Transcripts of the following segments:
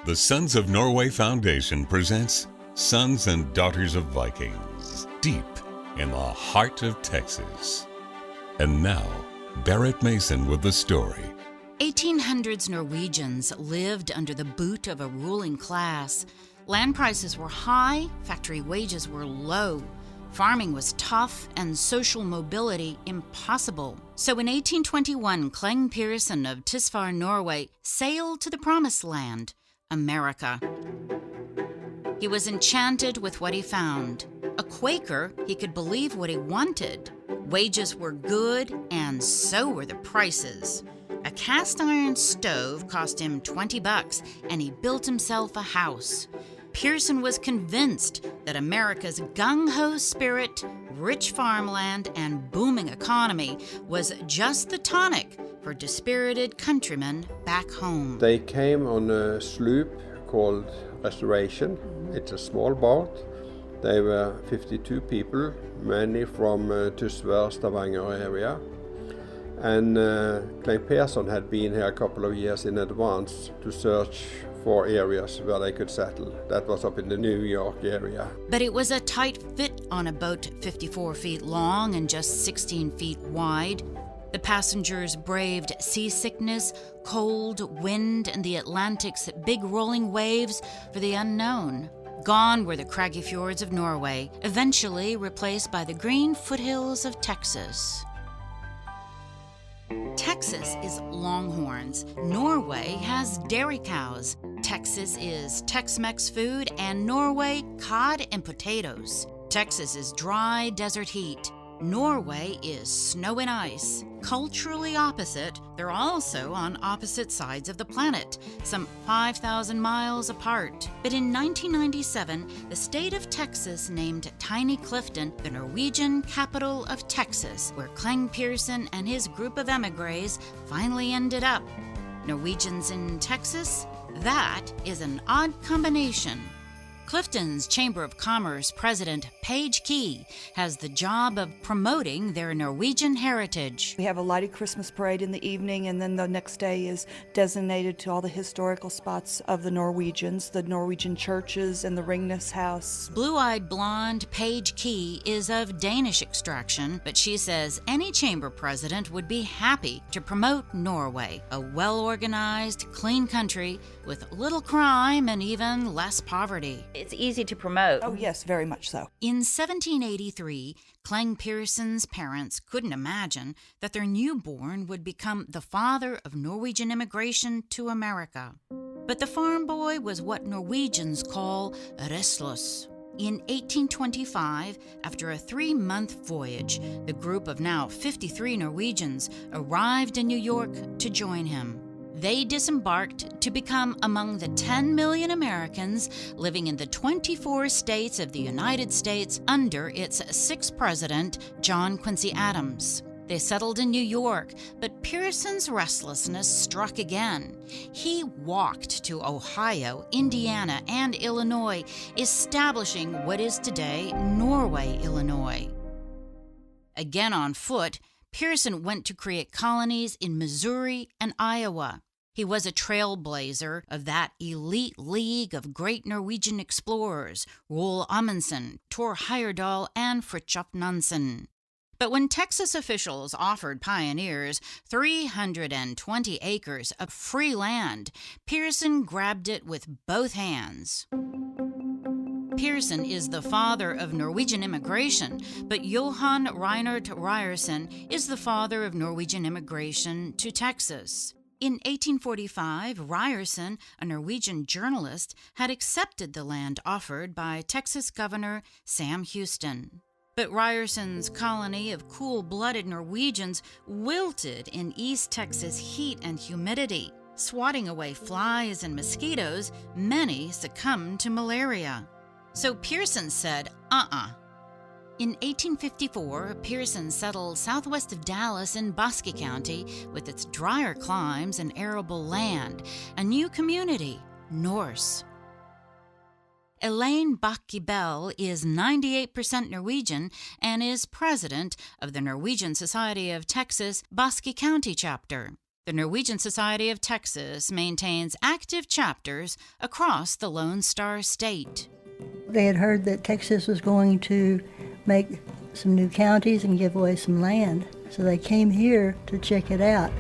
The Sons of Norway Foundation presents Sons and Daughters of Vikings, deep in the heart of Texas. And now, Barrett Mason with the story. 1800s Norwegians lived under the boot of a ruling class. Land prices were high, factory wages were low. Farming was tough and social mobility impossible. So in 1821, Cleng Peerson of Tysvær, Norway, sailed to the promised land, America. He was enchanted with what he found. A Quaker, he could believe what he wanted. Wages were good, and so were the prices. A cast iron stove cost him $20, and he built himself a house. Peerson was convinced that America's gung-ho spirit, rich farmland, and booming economy was just the tonic for dispirited countrymen back home. They came on a sloop called Restoration. It's a small boat. They were 52 people, many from Tysvær, Stavanger area. And Cleng Peerson had been here a couple of years in advance to search for areas where they could settle. That was up in the New York area. But it was a tight fit on a boat 54 feet long and just 16 feet wide. The passengers braved seasickness, cold, wind, and the Atlantic's big rolling waves for the unknown. Gone were the craggy fjords of Norway, eventually replaced by the green foothills of Texas. Texas is longhorns. Norway has dairy cows. Texas is Tex-Mex food, and Norway, cod and potatoes. Texas is dry desert heat. Norway is snow and ice. Culturally opposite, they're also on opposite sides of the planet, some 5,000 miles apart. But in 1997, the state of Texas named tiny Clifton the Norwegian capital of Texas, where Cleng Peerson and his group of emigres finally ended up. Norwegians in Texas? That is an odd combination. Clifton's Chamber of Commerce president, Paige Key, has the job of promoting their Norwegian heritage. We have a lighted Christmas parade in the evening, and then the next day is designated to all the historical spots of the Norwegians, the Norwegian churches and the Ringnes House. Blue-eyed blonde Paige Key is of Danish extraction, but she says any chamber president would be happy to promote Norway, a well-organized, clean country with little crime and even less poverty. It's easy to promote. Oh yes, very much so. In 1783, Cleng Peerson's parents couldn't imagine that their newborn would become the father of Norwegian immigration to America. But the farm boy was what Norwegians call restløs. In 1825, after a 3-month voyage, the group of now 53 Norwegians arrived in New York to join him. They disembarked to become among the 10 million Americans living in the 24 states of the United States under its 6th president, John Quincy Adams. They settled in New York, but Peerson's restlessness struck again. He walked to Ohio, Indiana, and Illinois, establishing what is today Norway, Illinois. Again on foot, Peerson went to create colonies in Missouri and Iowa. He was a trailblazer of that elite league of great Norwegian explorers, Roald Amundsen, Thor Heyerdahl, and Fridtjof Nansen. But when Texas officials offered pioneers 320 acres of free land, Peerson grabbed it with both hands. Peerson is the father of Norwegian immigration, but Johan Reinert Ryerson is the father of Norwegian immigration to Texas. In 1845, Ryerson, a Norwegian journalist, had accepted the land offered by Texas Governor Sam Houston. But Ryerson's colony of cool-blooded Norwegians wilted in East Texas heat and humidity. Swatting away flies and mosquitoes, many succumbed to malaria. So Peerson said, In 1854, Peerson settled southwest of Dallas in Bosque County with its drier climes and arable land, a new community, Norse. Elaine Bakke-Bell is 98% Norwegian and is president of the Norwegian Society of Texas Bosque County chapter. The Norwegian Society of Texas maintains active chapters across the Lone Star State. They had heard that Texas was going to make some new counties and give away some land, so they came here to check it out,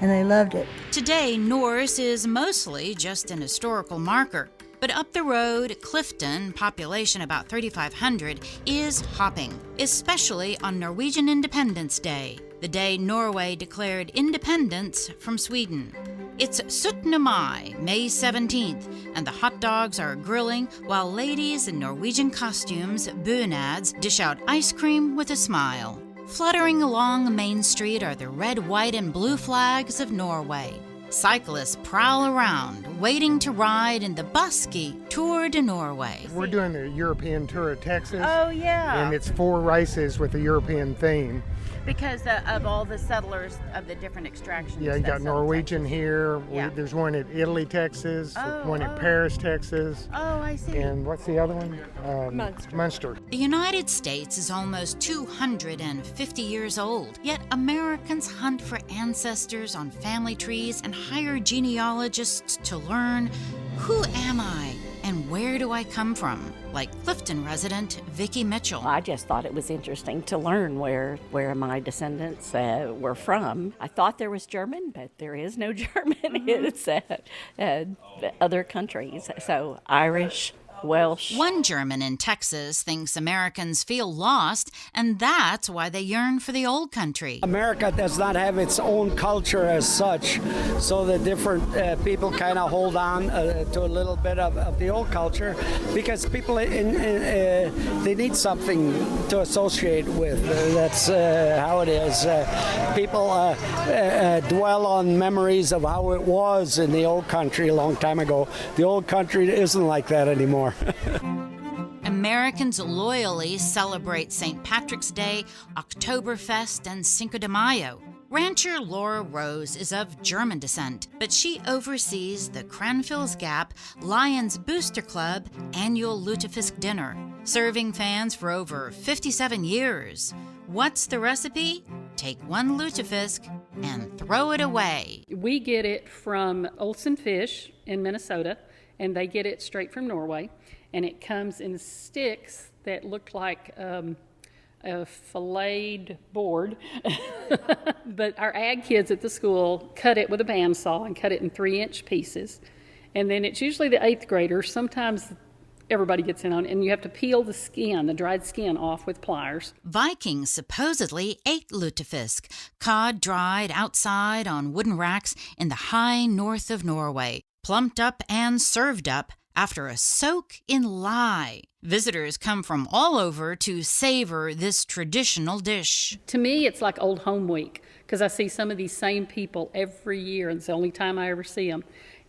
and they loved it. Today, Norse is mostly just an historical marker. But up the road, Clifton, population about 3,500, is hopping, especially on Norwegian Independence Day, the day Norway declared independence from Sweden. It's 17. Mai, May 17th, and the hot dogs are grilling while ladies in Norwegian costumes, bunads, dish out ice cream with a smile. Fluttering along Main Street are the red, white, and blue flags of Norway. Cyclists prowl around, waiting to ride in the Buski Tour de Norway. We're doing the European tour of Texas. Oh, yeah. And it's 4 races with a European theme. Because of all the settlers of the different extractions. Yeah, you got Norwegian here. Yeah. There's one at Italy, Texas. One at Paris, Texas. Oh, I see. And what's the other one? Munster. The United States is almost 250 years old, yet Americans hunt for ancestors on family trees and hire genealogists to learn, who am I and where do I come from? Like Clifton resident Vicki Mitchell. I just thought it was interesting to learn where my descendants were from. I thought there was German, but there is no German. It's other countries. So Irish, Welsh. One German in Texas thinks Americans feel lost, and that's why they yearn for the old country. America does not have its own culture as such, so the different people kind of hold on to a little bit of the old culture, because people they need something to associate with. That's how it is. People dwell on memories of how it was in the old country a long time ago. The old country isn't like that anymore. Americans loyally celebrate St. Patrick's Day, Oktoberfest, and Cinco de Mayo. Rancher Laura Rose is of German descent, but she oversees the Cranfills Gap Lions Booster Club annual lutefisk dinner, serving fans for over 57 years. What's the recipe? Take one lutefisk and throw it away. We get it from Olsen Fish in Minnesota, and they get it straight from Norway, and it comes in sticks that look like a filleted board. But our ag kids at the school cut it with a bandsaw and cut it in 3-inch pieces. And then it's usually the 8th graders. Sometimes everybody gets in on it, and you have to peel the skin, the dried skin, off with pliers. Vikings supposedly ate lutefisk, cod dried outside on wooden racks in the high north of Norway, plumped up and served up after a soak in lye. Visitors come from all over to savor this traditional dish. To me, it's like Old Home Week, because I see some of these same people every year, and it's the only time I ever see them.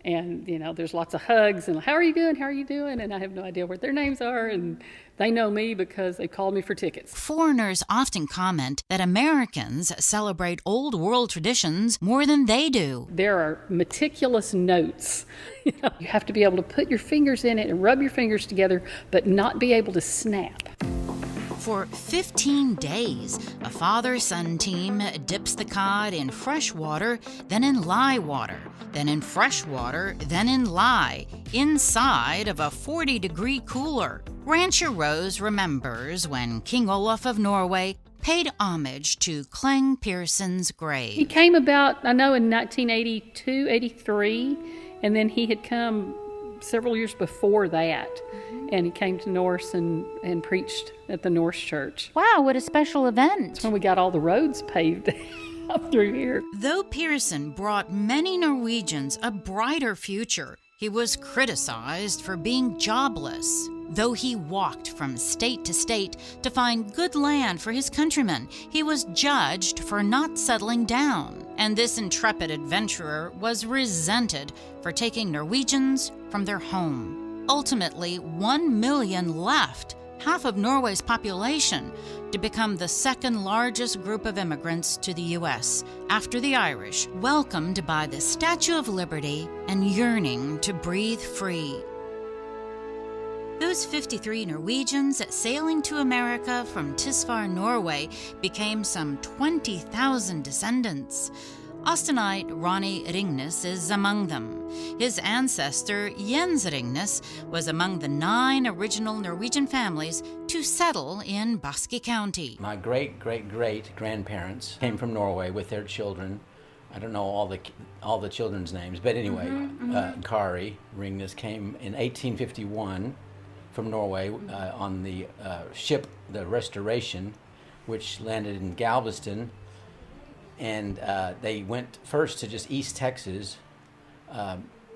And, you know, there's lots of hugs and, how are you doing? How are you doing? And I have no idea what their names are, and they know me because they called me for tickets. Foreigners often comment that Americans celebrate old world traditions more than they do. There are meticulous notes. You have to be able to put your fingers in it and rub your fingers together, but not be able to snap. For 15 days, a father-son team dips the cod in fresh water, then in lye water, then in fresh water, then in lye, inside of a 40-degree cooler. Rancher Rose remembers when King Olaf of Norway paid homage to Cleng Peerson's grave. He came about, I know, in 1982, 83, and then he had come several years before that. And he came to Norse and preached at the Norse church. Wow, what a special event. That's when we got all the roads paved up through here. Though Peerson brought many Norwegians a brighter future, he was criticized for being jobless. Though he walked from state to state to find good land for his countrymen, he was judged for not settling down. And this intrepid adventurer was resented for taking Norwegians from their home. Ultimately, 1 million left, half of Norway's population, to become the second largest group of immigrants to the U.S., after the Irish, welcomed by the Statue of Liberty and yearning to breathe free. Those 53 Norwegians sailing to America from Tisvar, Norway, became some 20,000 descendants. Austenite Ronny Ringnes is among them. His ancestor, Jens Ringnes, was among the 9 original Norwegian families to settle in Basque County. My great-great-great-grandparents came from Norway with their children. I don't know all the children's names, but anyway, Kari Ringnes came in 1851 from Norway on the ship, the Restoration, which landed in Galveston. And they went first to just East Texas.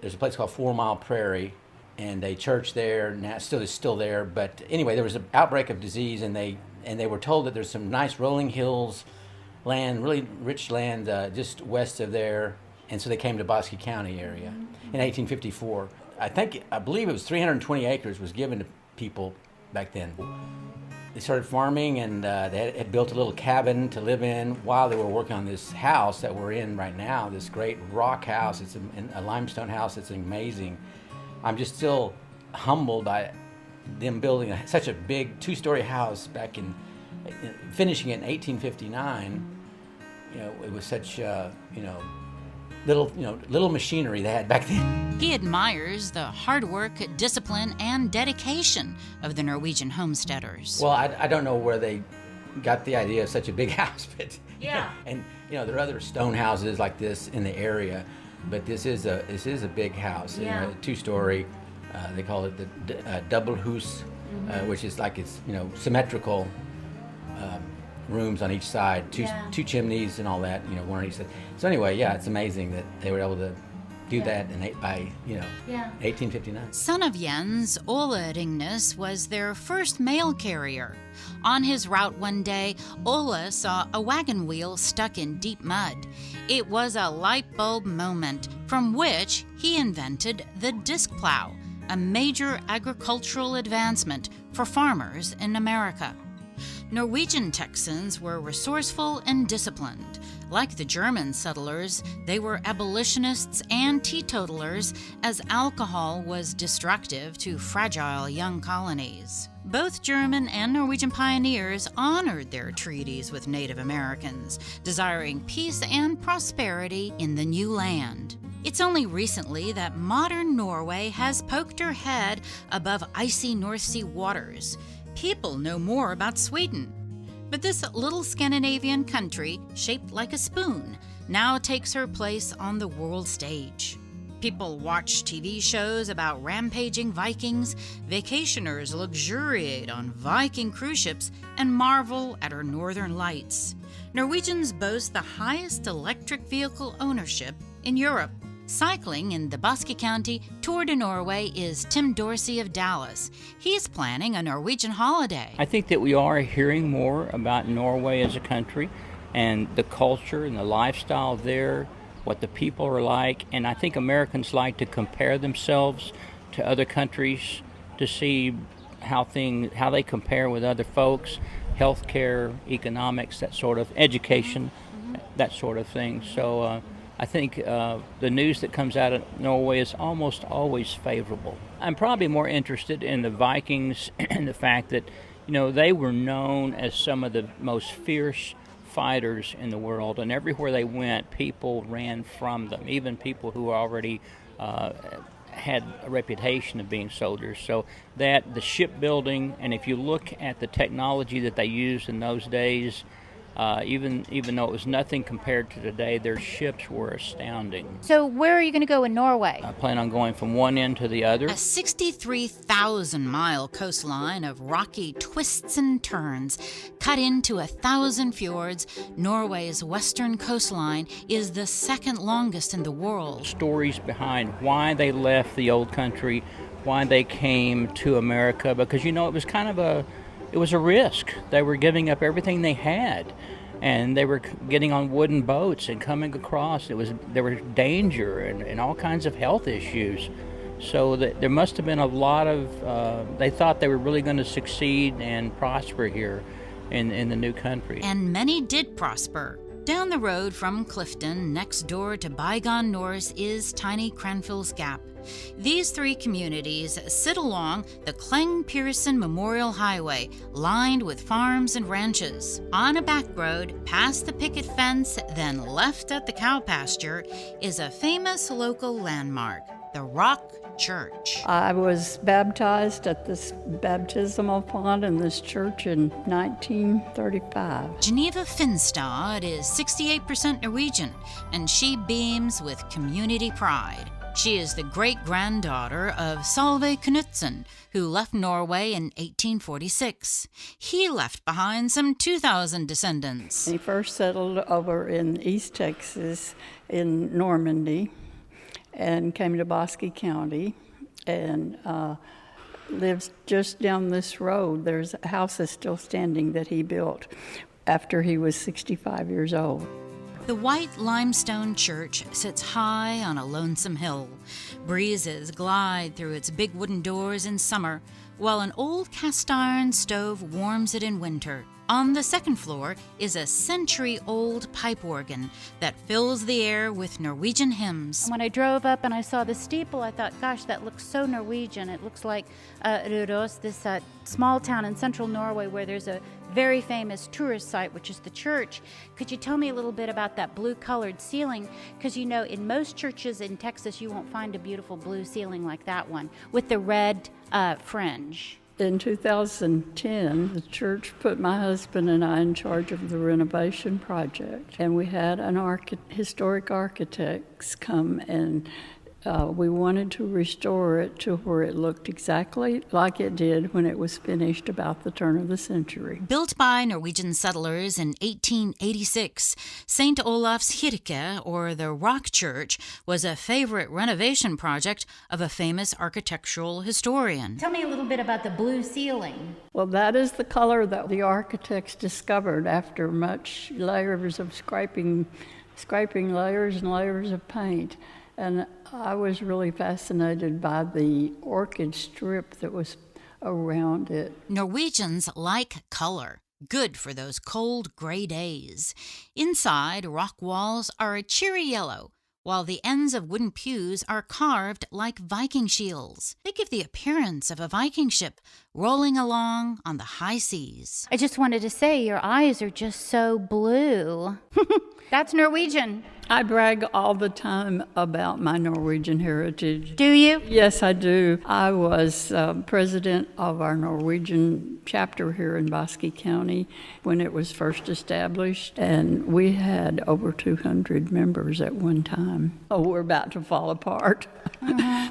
There's a place called 4 Mile Prairie, and a church there. Now it's still there. But anyway, there was an outbreak of disease, and they were told that there's some nice rolling hills, land, really rich land just west of there. And so they came to Basque County area in 1854. I believe it was 320 acres was given to people back then. They started farming, and they had built a little cabin to live in while they were working on this house that we're in right now, this great rock house. It's a limestone house. It's amazing. I'm just still humbled by them building such a big 2-story house back finishing it in 1859. It was such, little machinery they had back then. He admires the hard work, discipline, and dedication of the Norwegian homesteaders. Well, I don't know where they got the idea of such a big house, but yeah. And there are other stone houses like this in the area, but this is a big house. Yeah. 2-story. They call it the double hus, which is like it's symmetrical. Rooms on each side, two chimneys and all that, one on each side. So anyway, yeah, it's amazing that they were able to do that by 1859. Son of Jens, Ole Ringnes was their first mail carrier. On his route one day, Ole saw a wagon wheel stuck in deep mud. It was a light bulb moment from which he invented the disc plow, a major agricultural advancement for farmers in America. Norwegian Texans were resourceful and disciplined. Like the German settlers, they were abolitionists and teetotalers, as alcohol was destructive to fragile young colonies. Both German and Norwegian pioneers honored their treaties with Native Americans, desiring peace and prosperity in the new land. It's only recently that modern Norway has poked her head above icy North Sea waters. People know more about Sweden. But this little Scandinavian country, shaped like a spoon, now takes her place on the world stage. People watch TV shows about rampaging Vikings, vacationers luxuriate on Viking cruise ships, and marvel at our northern lights. Norwegians boast the highest electric vehicle ownership in Europe. Cycling in the Basque County Tour de Norway is Tim Dorsey of Dallas. He's planning a Norwegian holiday. I think that we are hearing more about Norway as a country and the culture and the lifestyle there, what the people are like, and I think Americans like to compare themselves to other countries to see how they compare with other folks, healthcare, economics, that sort of education, that sort of thing. So I think the news that comes out of Norway is almost always favorable. I'm probably more interested in the Vikings and the fact that, they were known as some of the most fierce fighters in the world, and everywhere they went, people ran from them, even people who already had a reputation of being soldiers. So that the shipbuilding, and if you look at the technology that they used in those days, even though it was nothing compared to today, their ships were astounding. So where are you going to go in Norway? I plan on going from one end to the other. A 63,000-mile coastline of rocky twists and turns cut into 1,000 fjords, Norway's western coastline is the second longest in the world. Stories behind why they left the old country, why they came to America, because it was kind of a risk. They were giving up everything they had, and they were getting on wooden boats and coming across. There was danger and all kinds of health issues. So there must have been a lot of, they thought they were really going to succeed and prosper here in the new country. And many did prosper. Down the road from Clifton, next door to Bygone Norris, is tiny Cranfill's Gap. These three communities sit along the Cleng Peerson Memorial Highway, lined with farms and ranches. On a back road, past the picket fence, then left at the cow pasture, is a famous local landmark, the Rock Church. I was baptized at this baptismal font in this church in 1935. Geneva Finstad is 68% Norwegian, and she beams with community pride. She is the great-granddaughter of Solveig Knutsen, who left Norway in 1846. He left behind some 2,000 descendants. He first settled over in East Texas in Normandy and came to Bosque County and lives just down this road. There's a house that's still standing that he built after he was 65 years old. The white limestone church sits high on a lonesome hill. Breezes glide through its big wooden doors in summer, while an old cast-iron stove warms it in winter. On the second floor is a century-old pipe organ that fills the air with Norwegian hymns. When I drove up and I saw the steeple, I thought, gosh, that looks so Norwegian. It looks like Røros, this small town in central Norway where there's a very famous tourist site, which is the church. Could you tell me a little bit about that blue-colored ceiling? Because, you know, in most churches in Texas, you won't find a beautiful blue ceiling like that one with the red fringe. In 2010, the church put my husband and I in charge of the renovation project, and we had an historic architects come, and we wanted to restore it to where it looked exactly like it did when it was finished about the turn of the century. Built by Norwegian settlers in 1886, St. Olav's Kirke, or the Rock Church, was a favorite renovation project of a famous architectural historian. Tell me a little bit about the blue ceiling. Well, that is the color that the architects discovered after much layers of scraping layers and layers of paint. And I was really fascinated by the orchid strip that was around it. Norwegians like color, good for those cold gray days. Inside, rock walls are a cheery yellow, while the ends of wooden pews are carved like Viking shields. They give the appearance of a Viking ship rolling along on the high seas. I just wanted to say your eyes are just so blue. That's Norwegian. I brag all the time about my Norwegian heritage. Do you? Yes, I do. I was president of our Norwegian chapter here in Bosque County when it was first established, and we had over 200 members at one time. Oh, we're about to fall apart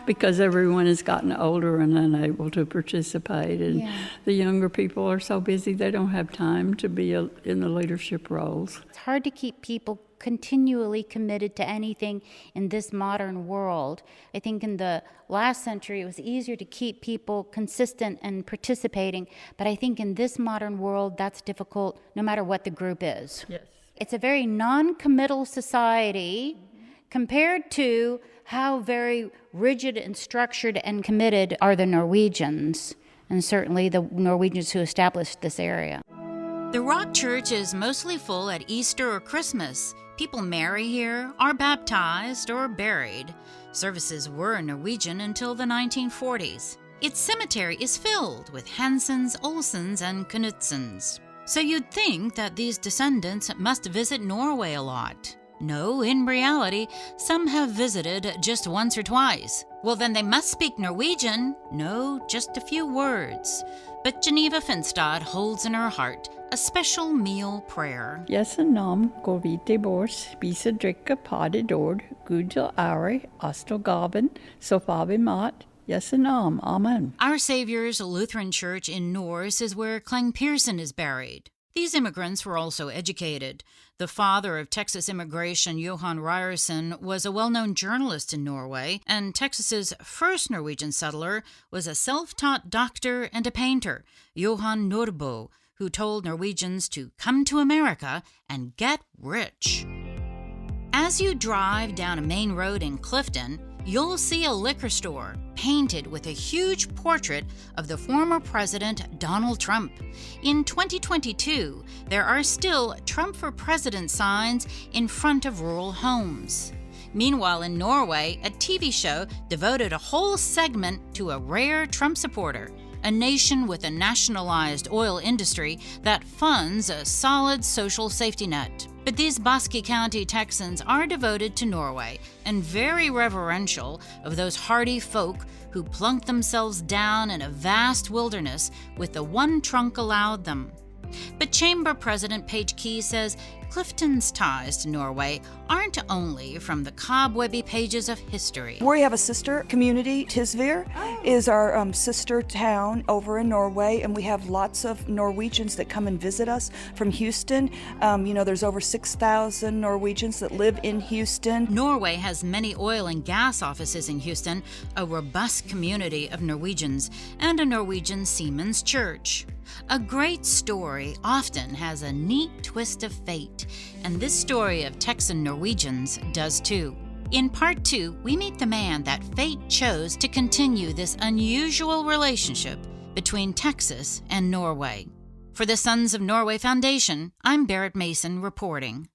because everyone has gotten older and unable to participate, and the younger people are so busy they don't have time to be in the leadership roles. It's hard to keep people continually committed to anything in this modern world. I think in the last century it was easier to keep people consistent and participating, but I think in this modern world that's difficult no matter what the group is. Yes. It's a very non-committal society compared to how very rigid and structured and committed are the Norwegians, and certainly the Norwegians who established this area. The Rock Church is mostly full at Easter or Christmas. People marry here, are baptized, or buried. Services were Norwegian until the 1940s. Its cemetery is filled with Hansens, Olsens, and Knutsens. So you'd think that these descendants must visit Norway a lot. No, in reality, some have visited just once or twice. Well, then they must speak Norwegian. No, just a few words. But Geneva Finstad holds in her heart a special meal prayer. Jesu navn går vi til bords, spiser, drikker, parer dård, Gud til ære, oss til gaven, så får vi mat. Jesu navn, amen. Our Savior's Lutheran Church in Norse is where Cleng Peerson is buried. These immigrants were also educated. The father of Texas immigration, Johan Ryerson, was a well-known journalist in Norway, and Texas's first Norwegian settler was a self-taught doctor and a painter, Johan Nordbo, who told Norwegians to come to America and get rich. As you drive down a main road in Clifton, you'll see a liquor store, painted with a huge portrait of the former president Donald Trump. In 2022, there are still Trump for President signs in front of rural homes. Meanwhile, in Norway, a TV show devoted a whole segment to a rare Trump supporter, a nation with a nationalized oil industry that funds a solid social safety net. But these Basque County Texans are devoted to Norway and very reverential of those hardy folk who plunked themselves down in a vast wilderness with the one trunk allowed them. But Chamber President Paige Key says Clifton's ties to Norway aren't only from the cobwebby pages of history. We have a sister community. Tisvir is our sister town over in Norway, and we have lots of Norwegians that come and visit us from Houston. There's over 6,000 Norwegians that live in Houston. Norway has many oil and gas offices in Houston, a robust community of Norwegians, and a Norwegian Seamen's Church. A great story often has a neat twist of fate, and this story of Texan Norwegians does too. In part 2, we meet the man that fate chose to continue this unusual relationship between Texas and Norway. For the Sons of Norway Foundation, I'm Barrett Mason reporting.